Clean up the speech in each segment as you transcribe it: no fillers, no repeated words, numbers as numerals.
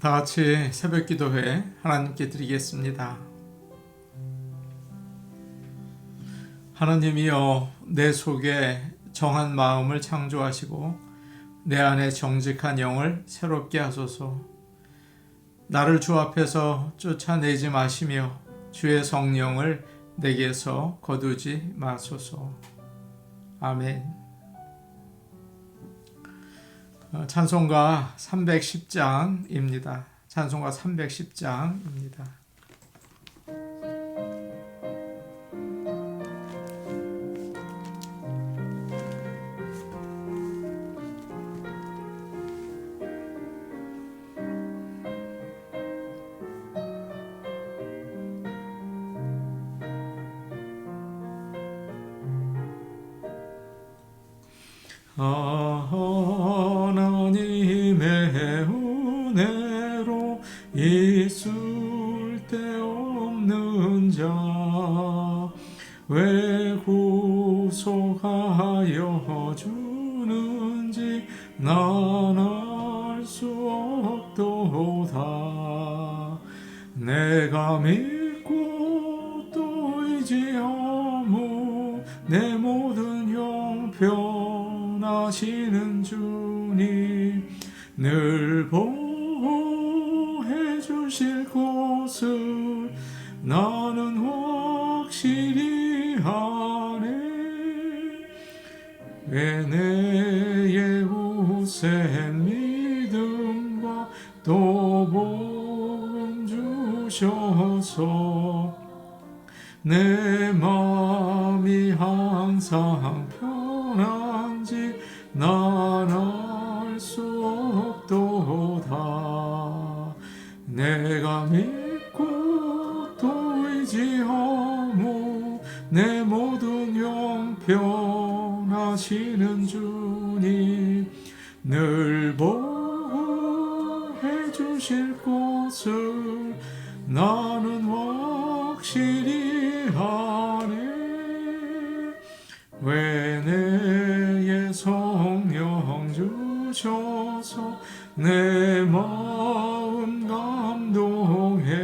다 같이 새벽 기도회 하나님께 드리겠습니다. 하나님이여, 내 속에 정한 마음을 창조하시고 내 안에 정직한 영을 새롭게 하소서. 나를 주 앞에서 쫓아내지 마시며 주의 성령을 내게서 거두지 마소서. 아멘. 찬송가 310장입니다. 찬송가 310장입니다. 하나님의 은혜로 있을 데 없는 자 왜 구속하여 주는지 난 알 수 없도다. 내가 믿고 또 의지하무 내 모든 형편 하시는 주님 늘 보호해 주실 것을 나는 확실히 아네. 왜 내의 우센 믿음과 또 복음 주셔서 내 마음이 항상 편한지 난 알 수 없도다. 내가 믿고 또 의지하무 내 모든 형편 하시는 주님 늘 보호해 주실 것을 나는 확실히 아네. 왜 내의 성령 주셔서 내 마음 감동해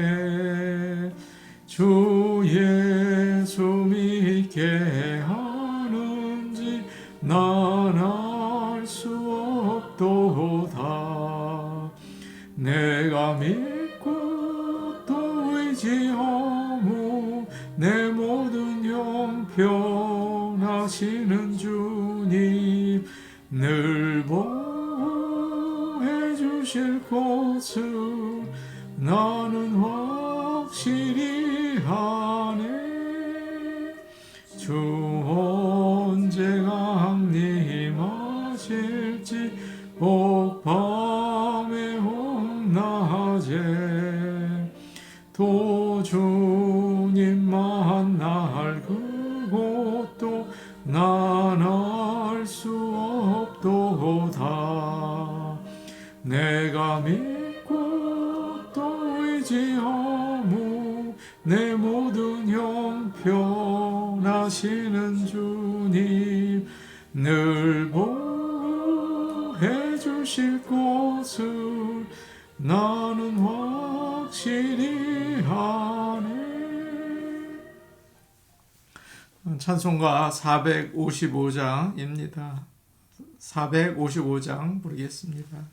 주 예수 믿게 하는지 난 알 수 없도다. 내가 믿고 또 의지하무 내 모든 형편 하시는 주님 늘 보호해 주실 것을 나는 확실히 아네. 주 언제 강림하실지 꼭 밤에 홍낮에 또 주님 만날 그곳도 난 알 수 없도다. 내가 믿고 또 의지하무 내 모든 형편 하시는 주님 늘 보호해 주실 것을 나는 확실히 아네. 찬송가 455장입니다. 455장 부르겠습니다.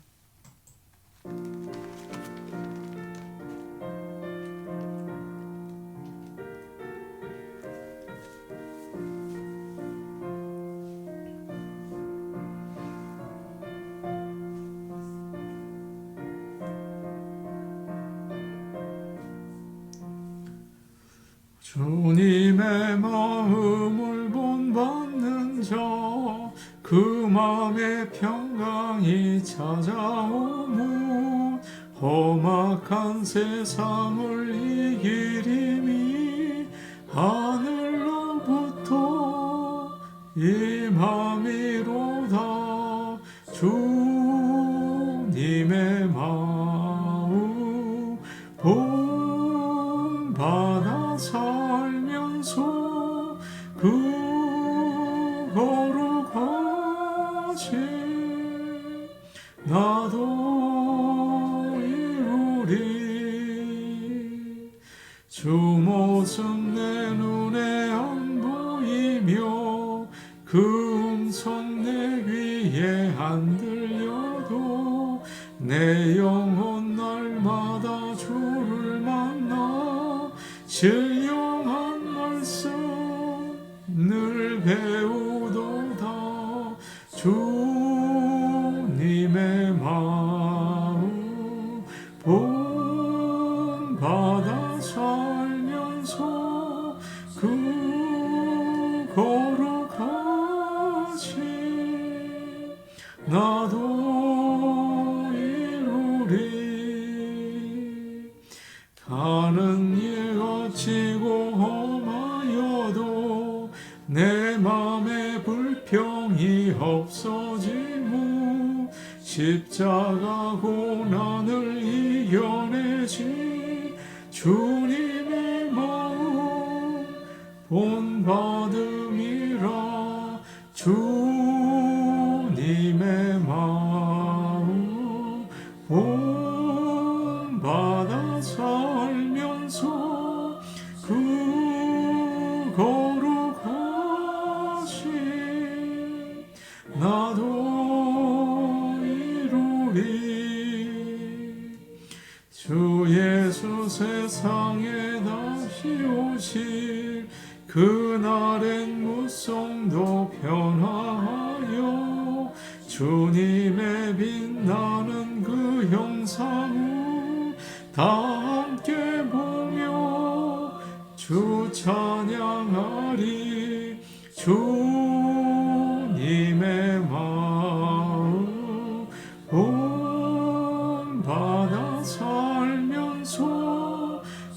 주님의 마음을 본받는 자 그 마음에 평강이 찾아오무 험악한 세상을 이기리니 하늘로부터 임함이로다. 주님의 마음 본받아 살면서 그 거룩하신 나도 이루 내 영혼 날마다 주를 만나 신령한 말씀 늘 배우도다. 주님의 마음 본받아 살면서 그 거룩하신 나도 이루리. 가는 예가 지고 험하여도 내 맘에 불평이 없어지무 십자가 고난을 이겨내지. 주님의 마음 본받음이라. 주님의 마음 본받아 살면서 그 거룩하신 나도 이루리. 주 예수 세상에 다시 오실 그날엔 무성도 변화하여 주님의 빛나는 그 형상을 다 함께 보며 주 찬양하리. 주님의 마음 본받아 살면서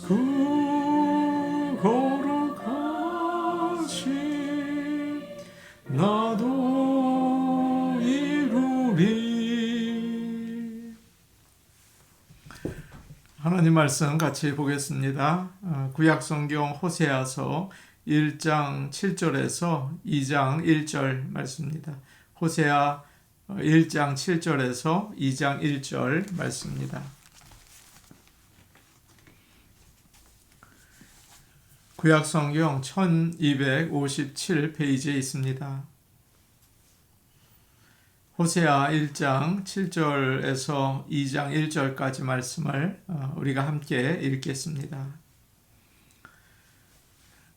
그 거룩하신 나도 이루리. 하나님 말씀 같이 보겠습니다. 구약성경 호세아서 1장 7절에서 2장 1절 말씀입니다. 호세아 1장 7절에서 2장 1절 말씀입니다. 구약성경 1257페이지에 있습니다. 호세아 1장 7절에서 2장 1절까지 말씀을 우리가 함께 읽겠습니다.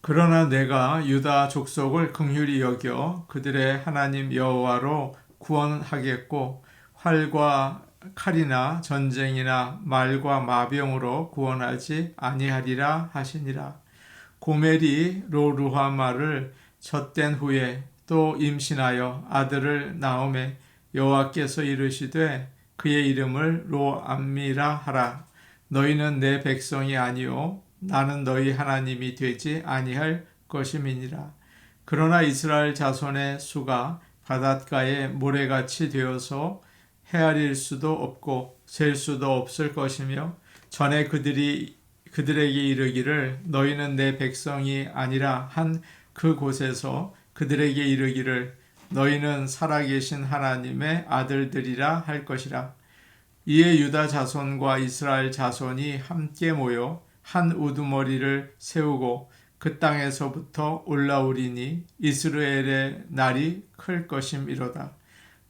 그러나 내가 유다 족속을 긍휼히 여겨 그들의 하나님 여호와로 구원하겠고 활과 칼이나 전쟁이나 말과 마병으로 구원하지 아니하리라 하시니라. 고멜이 로루하마를 젖된 후에 또 임신하여 아들을 낳음에 여호와께서 이르시되 그의 이름을 로암미라 하라. 너희는 내 백성이 아니요 나는 너희 하나님이 되지 아니할 것임이니라. 그러나 이스라엘 자손의 수가 바닷가에 모래같이 되어서 헤아릴 수도 없고 셀 수도 없을 것이며 전에 그들에게 이르기를 너희는 내 백성이 아니라 한 그곳에서 그들에게 이르기를 너희는 살아계신 하나님의 아들들이라 할 것이라. 이에 유다 자손과 이스라엘 자손이 함께 모여 한 우두머리를 세우고 그 땅에서부터 올라오리니 이스라엘의 날이 클 것임이로다.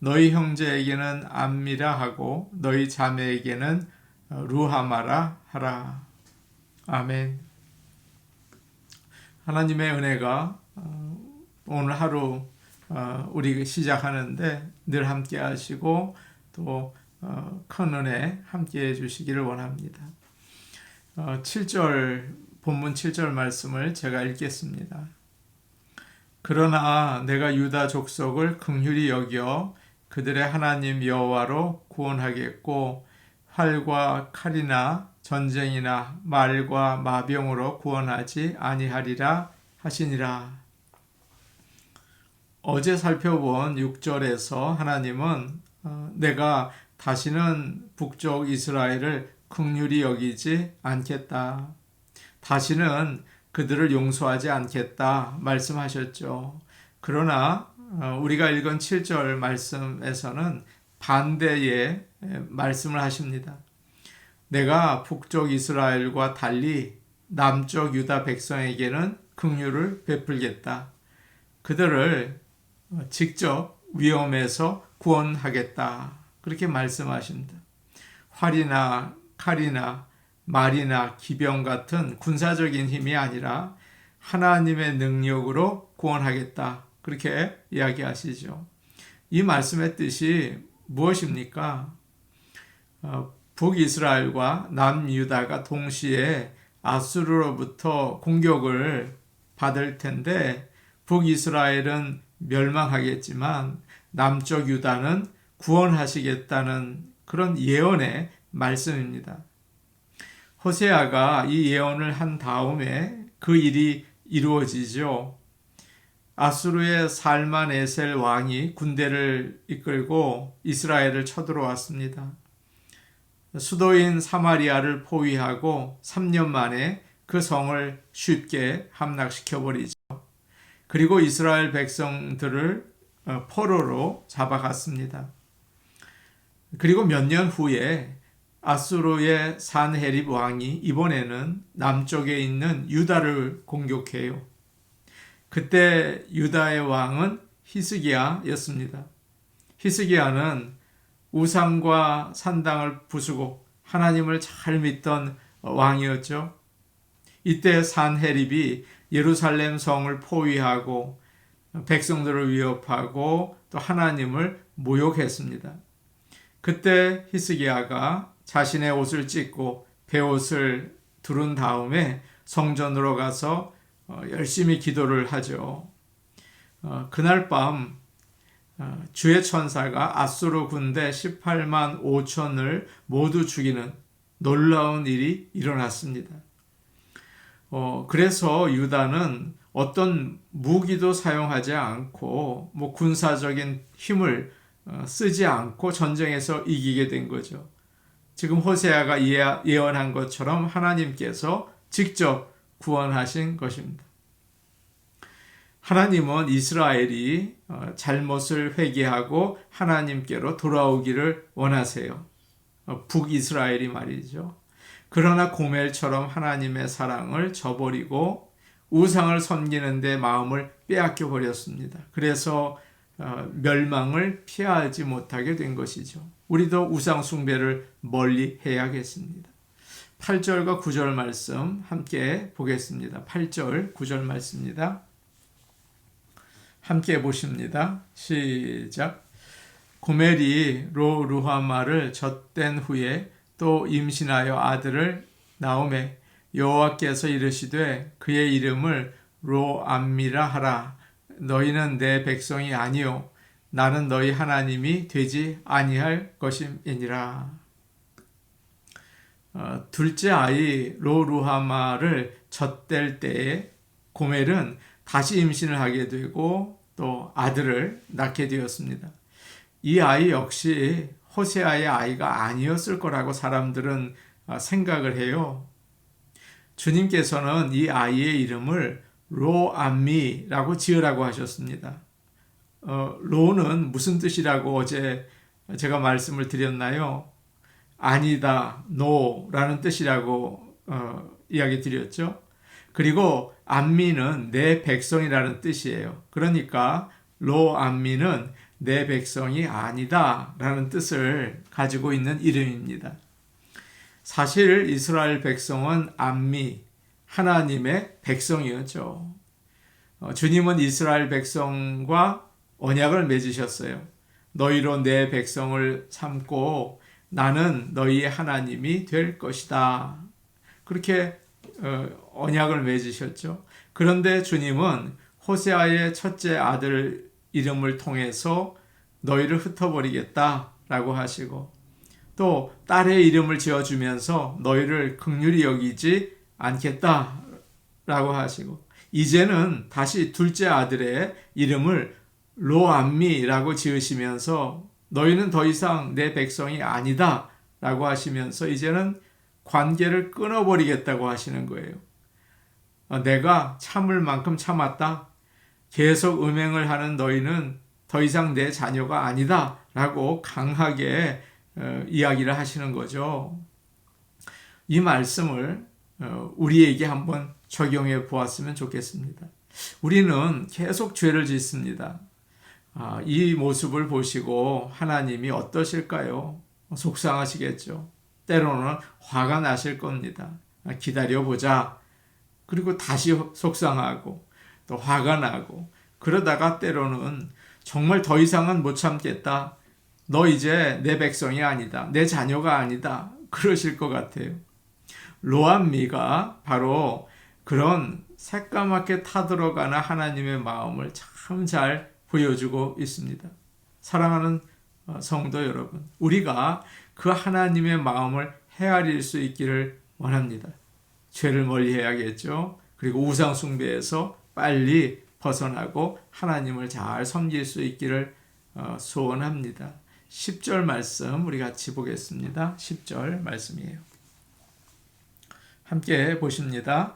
너희 형제에게는 암미라 하고 너희 자매에게는 루하마라 하라. 아멘. 하나님의 은혜가 오늘 하루 우리 시작하는데 늘 함께 하시고 또 큰 은혜 함께 해주시기를 원합니다. 7절 본문 7절 말씀을 제가 읽겠습니다. 그러나 내가 유다 족속을 긍휼히 여겨 그들의 하나님 여호와로 구원하겠고 활과 칼이나 전쟁이나 말과 마병으로 구원하지 아니하리라 하시니라. 어제 살펴본 6절에서 하나님은 내가 다시는 북쪽 이스라엘을 긍휼히 여기지 않겠다. 다시는 그들을 용서하지 않겠다 말씀하셨죠. 그러나 우리가 읽은 7절 말씀에서는 반대의 말씀을 하십니다. 내가 북쪽 이스라엘과 달리 남쪽 유다 백성에게는 긍휼을 베풀겠다. 그들을 직접 위험에서 구원하겠다. 그렇게 말씀하십니다. 활이나 칼이나 말이나 기병 같은 군사적인 힘이 아니라 하나님의 능력으로 구원하겠다. 그렇게 이야기하시죠. 이 말씀의 뜻이 무엇입니까? 북이스라엘과 남유다가 동시에 아수르로부터 공격을 받을 텐데 북이스라엘은 멸망하겠지만 남쪽 유다는 구원하시겠다는 그런 예언의 말씀입니다. 호세아가 이 예언을 한 다음에 그 일이 이루어지죠. 아수르의 살만에셀 왕이 군대를 이끌고 이스라엘을 쳐들어왔습니다. 수도인 사마리아를 포위하고 3년 만에 그 성을 쉽게 함락시켜버리죠. 그리고 이스라엘 백성들을 포로로 잡아갔습니다. 그리고 몇 년 후에 아수르의 산헤립 왕이 이번에는 남쪽에 있는 유다를 공격해요. 그때 유다의 왕은 히스기야였습니다. 히스기야는 우상과 산당을 부수고 하나님을 잘 믿던 왕이었죠. 이때 산헤립이 예루살렘 성을 포위하고 백성들을 위협하고 또 하나님을 모욕했습니다. 그때 히스기야가 자신의 옷을 찢고 베옷을 두른 다음에 성전으로 가서 열심히 기도를 하죠. 그날 밤 주의 천사가 아수르 군대 18만 5천을 모두 죽이는 놀라운 일이 일어났습니다. 그래서 유다는 어떤 무기도 사용하지 않고 군사적인 힘을 쓰지 않고 전쟁에서 이기게 된 거죠. 지금 호세아가 예언한 것처럼 하나님께서 직접 구원하신 것입니다. 하나님은 이스라엘이 잘못을 회개하고 하나님께로 돌아오기를 원하세요. 북이스라엘이 말이죠. 그러나 고멜처럼 하나님의 사랑을 저버리고 우상을 섬기는 데 마음을 빼앗겨 버렸습니다. 그래서 멸망을 피하지 못하게 된 것이죠. 우리도 우상 숭배를 멀리 해야겠습니다. 8절과 9절 말씀 함께 보겠습니다. 8절, 9절 말씀입니다. 함께 보십니다. 시작. 고멜이 로 루하마를 젖댄 후에 또 임신하여 아들을 낳음에 여호와께서 이르시되 그의 이름을 로암미라 하라. 너희는 내 백성이 아니요 나는 너희 하나님이 되지 아니할 것임이니라. 둘째 아이 로루하마를 젖댈 때에 고멜은 다시 임신을 하게 되고 또 아들을 낳게 되었습니다. 이 아이 역시 호세아의 아이가 아니었을 거라고 사람들은 생각을 해요. 주님께서는 이 아이의 이름을 로암미라고 지으라고 하셨습니다. 로는 무슨 뜻이라고 어제 제가 말씀을 드렸나요? 아니다, no라는 뜻이라고 이야기 드렸죠. 그리고 암미는 내 백성이라는 뜻이에요. 그러니까 로암미는 내 백성이 아니다 라는 뜻을 가지고 있는 이름입니다. 사실 이스라엘 백성은 암미, 하나님의 백성이었죠. 주님은 이스라엘 백성과 언약을 맺으셨어요. 너희로 내 백성을 삼고 나는 너희의 하나님이 될 것이다. 그렇게 언약을 맺으셨죠. 그런데 주님은 호세아의 첫째 아들 이름을 통해서 너희를 흩어버리겠다라고 하시고 또 딸의 이름을 지어주면서 너희를 긍휼히 여기지 않겠다라고 하시고 이제는 다시 둘째 아들의 이름을 로암미라고 지으시면서 너희는 더 이상 내 백성이 아니다 라고 하시면서 이제는 관계를 끊어버리겠다고 하시는 거예요. 내가 참을 만큼 참았다. 계속 음행을 하는 너희는 더 이상 내 자녀가 아니다 라고 강하게 이야기를 하시는 거죠. 이 말씀을 우리에게 한번 적용해 보았으면 좋겠습니다. 우리는 계속 죄를 짓습니다. 이 모습을 보시고 하나님이 어떠실까요? 속상하시겠죠. 때로는 화가 나실 겁니다. 기다려보자. 그리고 다시 속상하고 또 화가 나고 그러다가 때로는 정말 더 이상은 못 참겠다. 너 이제 내 백성이 아니다. 내 자녀가 아니다. 그러실 것 같아요. 로암미가 바로 그런 새까맣게 타들어가는 하나님의 마음을 참 잘 보여주고 있습니다. 사랑하는 성도 여러분, 우리가 그 하나님의 마음을 헤아릴 수 있기를 원합니다. 죄를 멀리 해야겠죠. 그리고 우상 숭배에서 빨리 벗어나고 하나님을 잘 섬길 수 있기를 소원합니다. 10절 말씀 우리 같이 보겠습니다. 10절 말씀이에요. 함께 보십니다.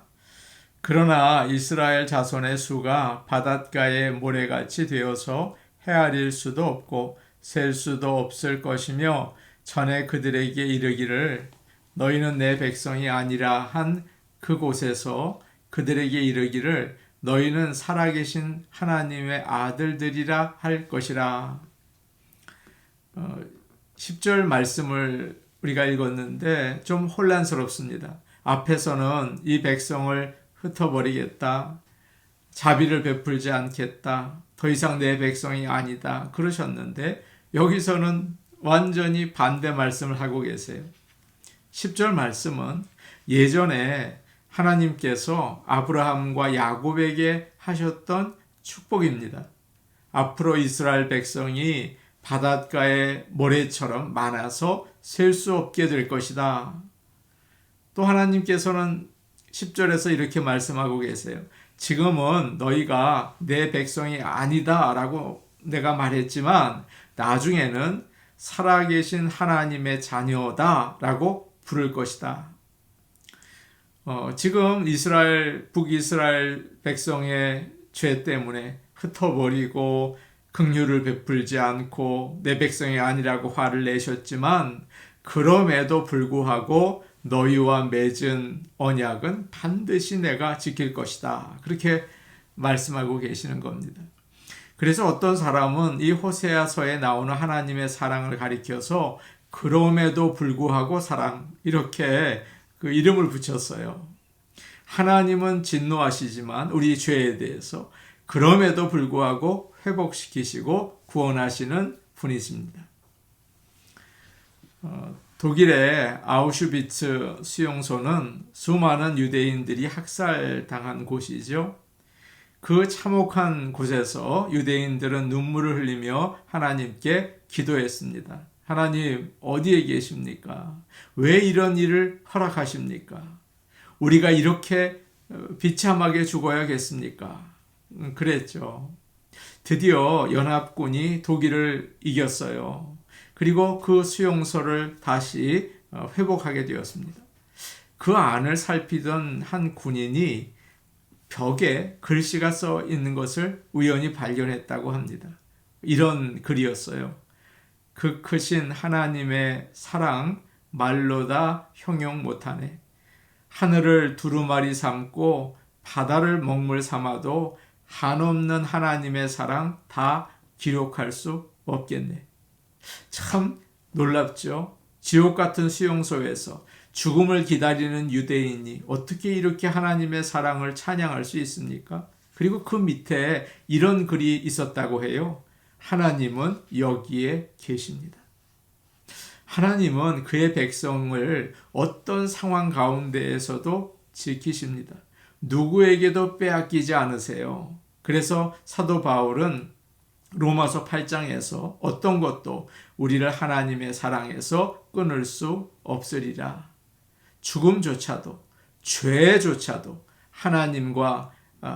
그러나 이스라엘 자손의 수가 바닷가의 모래같이 되어서 헤아릴 수도 없고 셀 수도 없을 것이며 전에 그들에게 이르기를 너희는 내 백성이 아니라 한 그곳에서 그들에게 이르기를 너희는 살아계신 하나님의 아들들이라 할 것이라. 10절 말씀을 우리가 읽었는데 좀 혼란스럽습니다. 앞에서는 이 백성을 흩어버리겠다. 자비를 베풀지 않겠다. 더 이상 내 백성이 아니다. 그러셨는데 여기서는 완전히 반대 말씀을 하고 계세요. 10절 말씀은 예전에 하나님께서 아브라함과 야곱에게 하셨던 축복입니다. 앞으로 이스라엘 백성이 바닷가의 모래처럼 많아서 셀 수 없게 될 것이다. 또 하나님께서는 10절에서 이렇게 말씀하고 계세요. 지금은 너희가 내 백성이 아니다 라고 내가 말했지만 나중에는 살아계신 하나님의 자녀다 라고 부를 것이다. 지금 북이스라엘 백성의 죄 때문에 흩어버리고 긍휼을 베풀지 않고 내 백성이 아니라고 화를 내셨지만 그럼에도 불구하고 너희와 맺은 언약은 반드시 내가 지킬 것이다. 그렇게 말씀하고 계시는 겁니다. 그래서 어떤 사람은 이 호세아서에 나오는 하나님의 사랑을 가리켜서 그럼에도 불구하고 사랑 이렇게 그 이름을 붙였어요. 하나님은 진노하시지만 우리 죄에 대해서 그럼에도 불구하고 회복시키시고 구원하시는 분이십니다. 독일의 아우슈비츠 수용소는 수많은 유대인들이 학살당한 곳이죠. 그 참혹한 곳에서 유대인들은 눈물을 흘리며 하나님께 기도했습니다. 하나님 어디에 계십니까? 왜 이런 일을 허락하십니까? 우리가 이렇게 비참하게 죽어야겠습니까? 그랬죠. 드디어 연합군이 독일을 이겼어요. 그리고 그 수용소를 다시 회복하게 되었습니다. 그 안을 살피던 한 군인이 벽에 글씨가 써 있는 것을 우연히 발견했다고 합니다. 이런 글이었어요. 그 크신 하나님의 사랑 말로 다 형용 못하네. 하늘을 두루마리 삼고 바다를 먹물 삼아도 한없는 하나님의 사랑 다 기록할 수 없겠네. 참 놀랍죠? 지옥 같은 수용소에서 죽음을 기다리는 유대인이 어떻게 이렇게 하나님의 사랑을 찬양할 수 있습니까? 그리고 그 밑에 이런 글이 있었다고 해요. 하나님은 여기에 계십니다. 하나님은 그의 백성을 어떤 상황 가운데에서도 지키십니다. 누구에게도 빼앗기지 않으세요. 그래서 사도 바울은 로마서 8장에서 어떤 것도 우리를 하나님의 사랑에서 끊을 수 없으리라. 죽음조차도 죄조차도 하나님과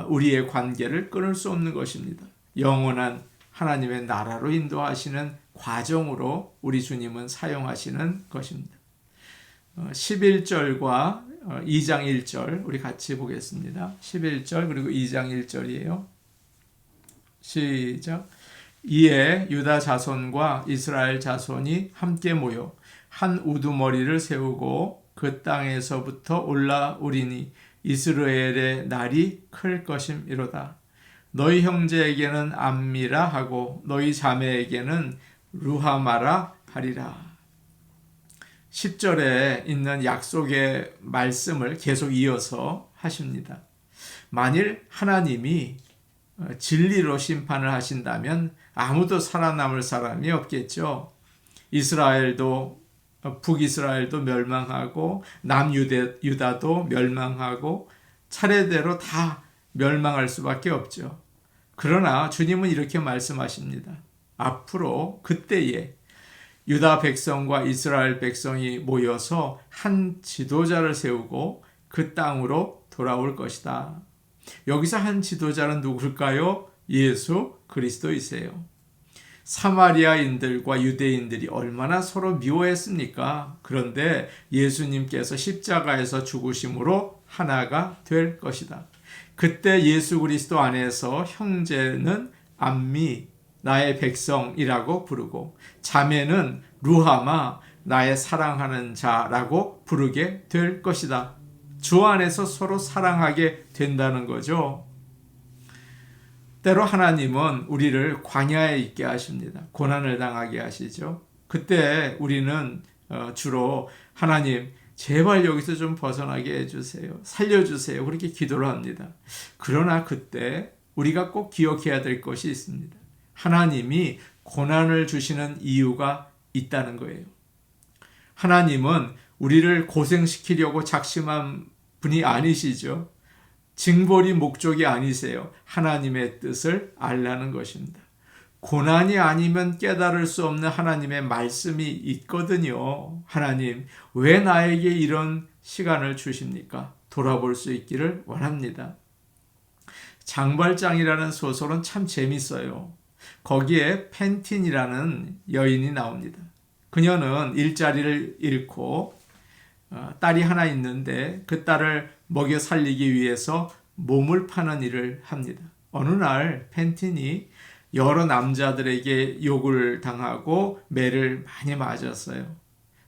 우리의 관계를 끊을 수 없는 것입니다. 영원한 하나님의 나라로 인도하시는 과정으로 우리 주님은 사용하시는 것입니다. 11절과 2장 1절 우리 같이 보겠습니다. 11절 그리고 2장 1절이에요. 시작. 이에 유다 자손과 이스라엘 자손이 함께 모여 한 우두머리를 세우고 그 땅에서부터 올라오리니 이스라엘의 날이 클 것임이로다. 너희 형제에게는 암미라 하고 너희 자매에게는 루하마라 하리라. 10절에 있는 약속의 말씀을 계속 이어서 하십니다. 만일 하나님이 진리로 심판을 하신다면 아무도 살아남을 사람이 없겠죠. 북이스라엘도 멸망하고 남유다도 멸망하고 차례대로 다 멸망할 수밖에 없죠. 그러나 주님은 이렇게 말씀하십니다. 앞으로 그때에 유다 백성과 이스라엘 백성이 모여서 한 지도자를 세우고 그 땅으로 돌아올 것이다. 여기서 한 지도자는 누굴까요? 예수 그리스도이세요. 사마리아인들과 유대인들이 얼마나 서로 미워했습니까? 그런데 예수님께서 십자가에서 죽으심으로 하나가 될 것이다. 그때 예수 그리스도 안에서 형제는 암미, 나의 백성이라고 부르고 자매는 루하마, 나의 사랑하는 자라고 부르게 될 것이다. 주 안에서 서로 사랑하게 된다는 거죠. 때로 하나님은 우리를 광야에 있게 하십니다. 고난을 당하게 하시죠. 그때 우리는 주로 하나님 제발 여기서 좀 벗어나게 해주세요. 살려주세요. 그렇게 기도를 합니다. 그러나 그때 우리가 꼭 기억해야 될 것이 있습니다. 하나님이 고난을 주시는 이유가 있다는 거예요. 하나님은 우리를 고생시키려고 작심한 분이 아니시죠. 징벌이 목적이 아니세요. 하나님의 뜻을 알라는 것입니다. 고난이 아니면 깨달을 수 없는 하나님의 말씀이 있거든요. 하나님, 왜 나에게 이런 시간을 주십니까? 돌아볼 수 있기를 원합니다. 장발장이라는 소설은 참 재밌어요. 거기에 펜틴이라는 여인이 나옵니다. 그녀는 일자리를 잃고 딸이 하나 있는데 그 딸을 먹여 살리기 위해서 몸을 파는 일을 합니다. 어느 날 펜틴이 여러 남자들에게 욕을 당하고 매를 많이 맞았어요.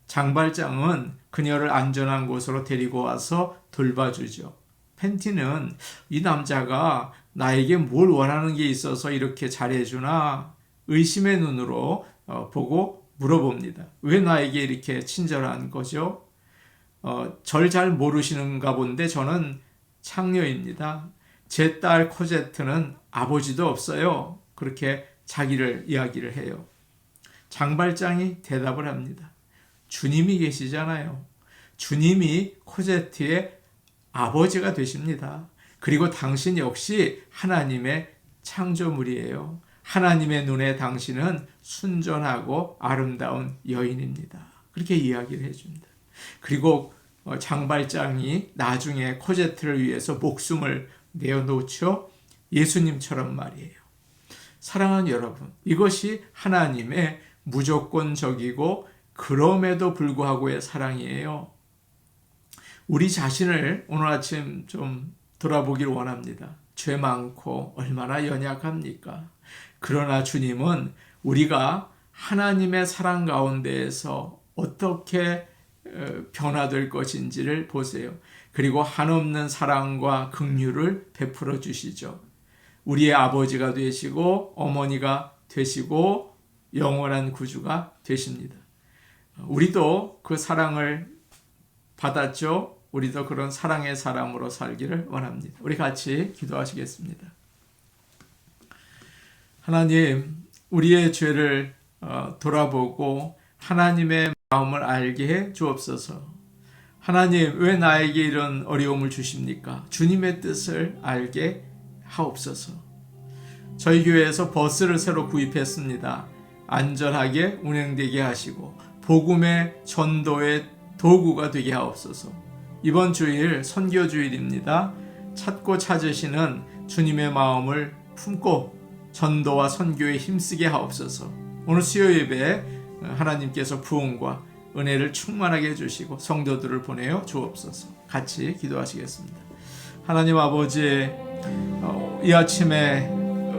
장발장은 그녀를 안전한 곳으로 데리고 와서 돌봐주죠. 펜틴은 이 남자가 나에게 뭘 원하는 게 있어서 이렇게 잘해주나 의심의 눈으로 보고 물어봅니다. 왜 나에게 이렇게 친절한 거죠? 절 잘 모르시는가 본데 저는 창녀입니다. 제 딸 코제트는 아버지도 없어요. 그렇게 자기를 이야기를 해요. 장발장이 대답을 합니다. 주님이 계시잖아요. 주님이 코제트의 아버지가 되십니다. 그리고 당신 역시 하나님의 창조물이에요. 하나님의 눈에 당신은 순전하고 아름다운 여인입니다. 그렇게 이야기를 해줍니다. 그리고 장발장이 나중에 코제트를 위해서 목숨을 내어놓죠. 예수님처럼 말이에요. 사랑하는 여러분, 이것이 하나님의 무조건적이고 그럼에도 불구하고의 사랑이에요. 우리 자신을 오늘 아침 좀 돌아보길 원합니다. 죄 많고 얼마나 연약합니까? 그러나 주님은 우리가 하나님의 사랑 가운데에서 어떻게 변화될 것인지를 보세요. 그리고 한없는 사랑과 긍휼을 베풀어 주시죠. 우리의 아버지가 되시고 어머니가 되시고 영원한 구주가 되십니다. 우리도 그 사랑을 받았죠. 우리도 그런 사랑의 사람으로 살기를 원합니다. 우리 같이 기도하시겠습니다. 하나님, 우리의 죄를 돌아보고 하나님의 마음을 알게 해 주옵소서. 하나님, 왜 나에게 이런 어려움을 주십니까? 주님의 뜻을 알게 하옵소서. 저희 교회에서 버스를 새로 구입했습니다. 안전하게 운행되게 하시고 복음의 전도의 도구가 되게 하옵소서. 이번 주일 선교주일입니다. 찾고 찾으시는 주님의 마음을 품고 전도와 선교에 힘쓰게 하옵소서. 오늘 수요 예배에 하나님께서 부흥과 은혜를 충만하게 해주시고 성도들을 보내어 주옵소서. 같이 기도하시겠습니다. 하나님 아버지, 이 아침에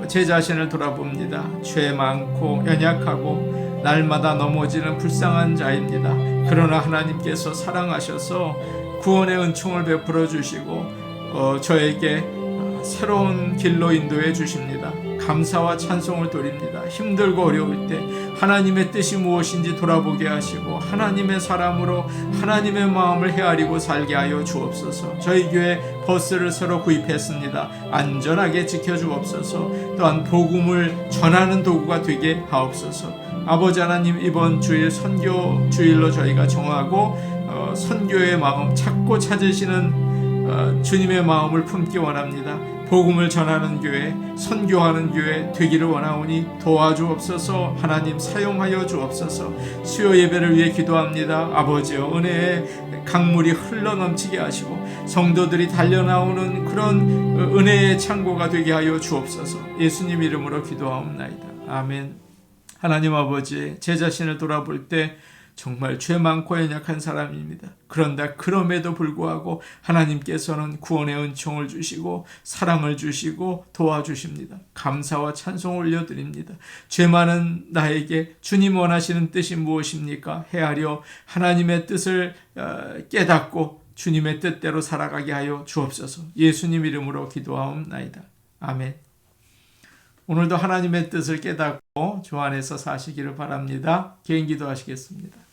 제 자신을 돌아봅니다. 죄 많고 연약하고 날마다 넘어지는 불쌍한 자입니다. 그러나 하나님께서 사랑하셔서 구원의 은총을 베풀어 주시고 저에게 새로운 길로 인도해 주십니다. 감사와 찬송을 드립니다. 힘들고 어려울 때 하나님의 뜻이 무엇인지 돌아보게 하시고 하나님의 사람으로 하나님의 마음을 헤아리고 살게 하여 주옵소서. 저희 교회 버스를 새로 구입했습니다. 안전하게 지켜주옵소서. 또한 복음을 전하는 도구가 되게 하옵소서. 아버지 하나님, 이번 주일 선교 주일로 저희가 정하고 선교의 마음 찾고 찾으시는 주님의 마음을 품기 원합니다. 복음을 전하는 교회, 선교하는 교회 되기를 원하오니 도와주옵소서. 하나님 사용하여 주옵소서. 수요 예배를 위해 기도합니다. 아버지여, 은혜의 강물이 흘러넘치게 하시고 성도들이 달려나오는 그런 은혜의 창고가 되게 하여 주옵소서. 예수님 이름으로 기도하옵나이다. 아멘. 하나님 아버지, 제 자신을 돌아볼 때 정말 죄 많고 연약한 사람입니다. 그런데 그럼에도 불구하고 하나님께서는 구원의 은총을 주시고 사랑을 주시고 도와주십니다. 감사와 찬송 올려드립니다. 죄 많은 나에게 주님 원하시는 뜻이 무엇입니까? 헤아려 하나님의 뜻을 깨닫고 주님의 뜻대로 살아가게 하여 주옵소서. 예수님 이름으로 기도하옵나이다. 아멘. 오늘도 하나님의 뜻을 깨닫고 주 안에서 사시기를 바랍니다. 개인 기도하시겠습니다.